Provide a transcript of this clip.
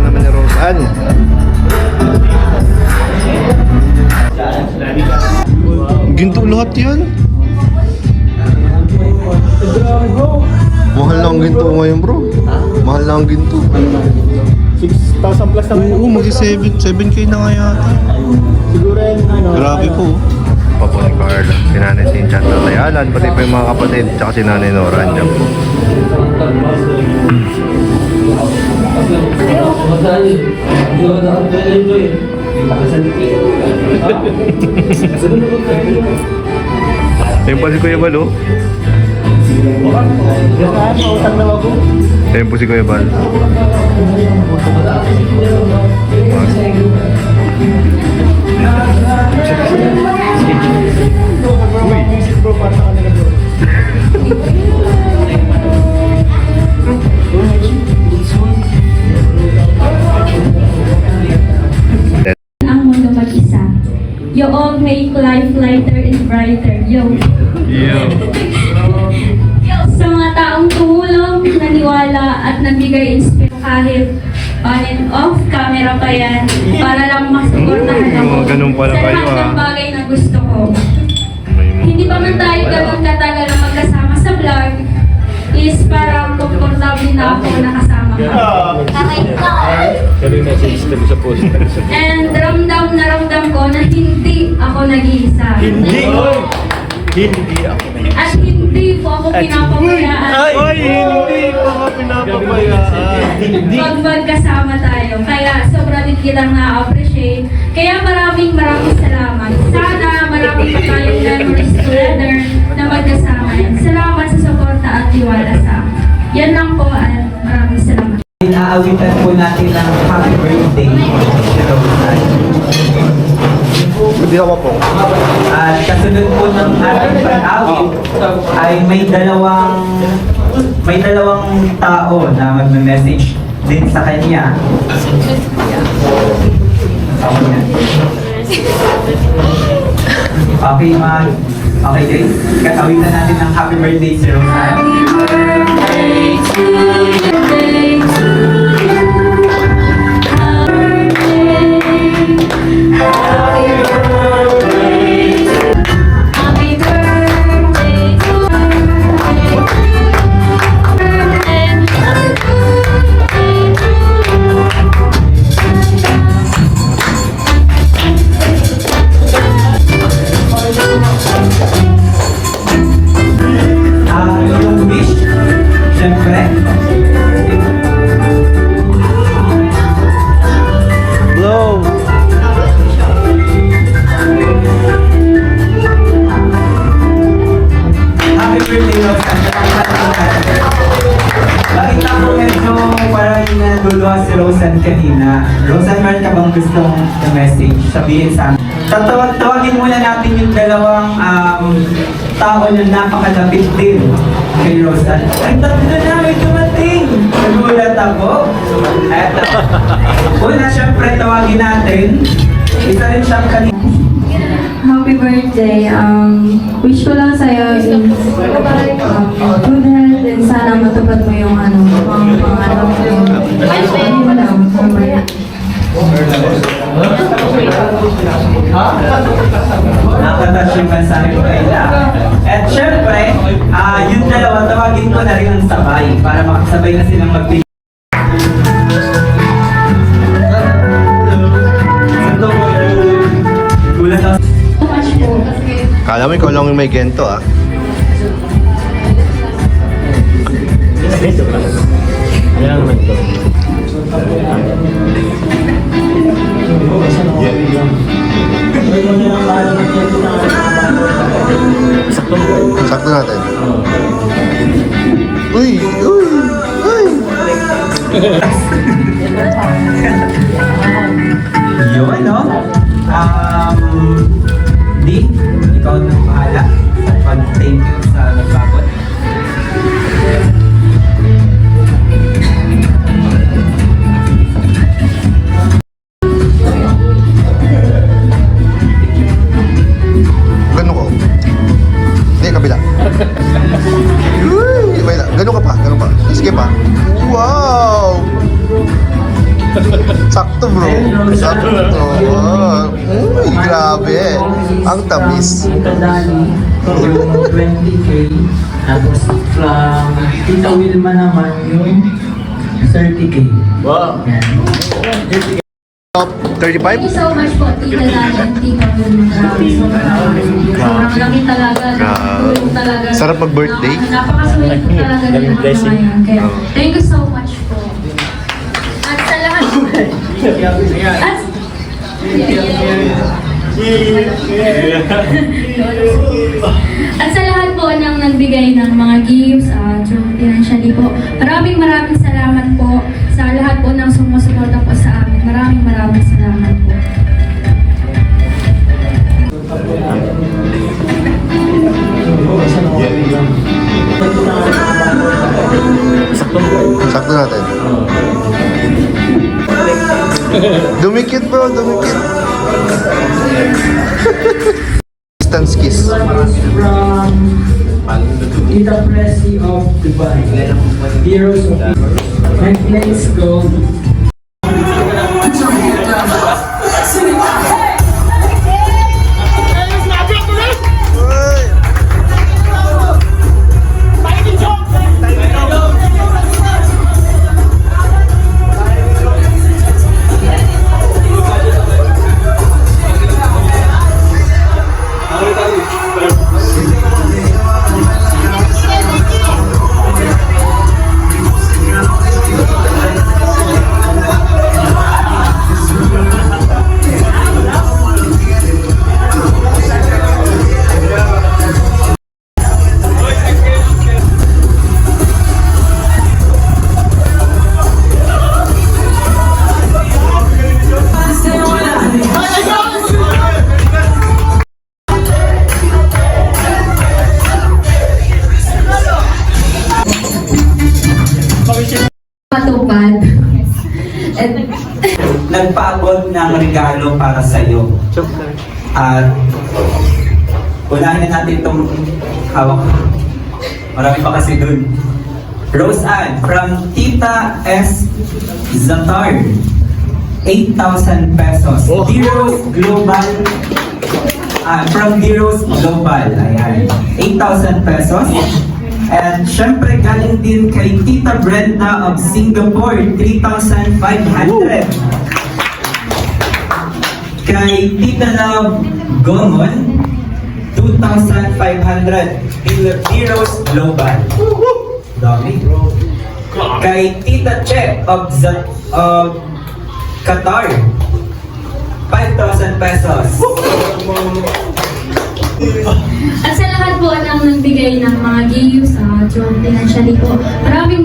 naman ni Rosan. Ginto lahat yan. Mahal na ang ginto ngayon, bro. Mahal na ang ginto. 6,000 plus na ngayon. Oo, mag-7K na nga yata. Siguro yan, Grabe po. Papo ni Carla, si Nanay Cynthia at Tatay Alan, pati pa yung mga kapatid, tsaka si Nanay Nora, andyan po. Ayun pa si Kuya Bal, oh. Ayun po si Kuya Bal. Ang mundo mag-isa. You all make life lighter and brighter. Yo. Sa mga taong tumulong, naniwala at nagbigay inspire kahit on and off camera pa yan para lang masuportahan ako Ganun pala sa kayo, lahat ng ah. bagay na gusto ko. Hindi pa man tayo ganun katagal na magkasama sa vlog, is parang komportable na ako nakasama ka. And ramdam na ramdam ko na hindi ako nag-iisa. Hindi ako. At hindi po ako pinapabayaan. Hindi pa ka pinapabayaan. Pag magkasama tayo. Kaya sobra din kitang na-appreciate. Kaya maraming salamat. Sana marami pa tayong memories together na magkasama. Salamat sa suporta at tiwala sa akin. Yan lang po at maraming salamat. Inaawitan po natin ng happy birthday. Hindi ako po. At kasunod po ng ating pag-awit ay may dalawang tao na magme-message din sa kanya. Okay, okay guys, katawitan natin ng happy birthday si Rosan. Happy birthday to you. Yung wish, syempre, Blow! happy birthday, Rosan. Bakit ako medyo parang naluluha si Rosan kanina? Rosan, meron ka bang gustong message sabihin sa amin? Tawagin muna natin yung dalawang tao na napakalapit din kay Rosan. Ay, tatlo na may dumating! Nagulat ako. Eto. Una, syempre, tawagin natin. Isa rin siyang kanina. Happy birthday. Wish ko lang sa'yo is good health and sana matupad mo yung mga pangarap mo. Ayun mo lang. Nakatas yung mensahe ko kayo na. At syempre, yung dalawa, tawagin ko na rin ang sabay para makasabay na silang magbigay. Gulat ako. So much po. Kala mo ikaw lang yung may gento, ah. Ayan naman ito. Sakto natin. Uy! Uy! Uy! Yun, ano? Di, ikaw na bahala sa pag-thank you sa nagbabot. Ganun ko. Hindi, kabila. Uy! Ganun ka pa, ganun pa. Sige pa. Wow! Sakto bro. Sakto. Uy, grabe. Ang tamis. Tita Dani, yung 20K. Tapos from Tita Wilma naman yung 30K. Wow. Yan. Top Thank 35? you so much po, Tita Lani and Tita Wilma. Sobrang laki talaga. Grabe. Tulong talaga. Sarap mag-birthday. Napakasweet po talaga ng mga Blessing. ngayon. Kaya, thank you so much po. At sa lahat at sa lahat po ng nagbigay ng mga gifts financially po. Maraming salamat po sa lahat po ng sumusuporta po sa amin. Maraming salamat po. Sakto natin. Dumikit bro, dumikit. Distance kiss. From Tita Presi of Dubai. Heroes of my place gold. Patupad. And Nagpaabot ng regalo para sa iyo. At unahin na natin itong hawak. Marami pa kasi dun. Rose Ann from Tita S. Zatar. 8,000 pesos. Heroes Global. From Heroes Global. Ayan. 8,000 pesos. And syempre galing din kay Tita Brenda of Singapore, 3,500. Kay Tita Love Gomon, 2,500. Heroes Global. Dami. Kay Tita Che of Qatar, 5,000 pesos. At sa lahat po ng nagbigay ng mga gifts financially po, maraming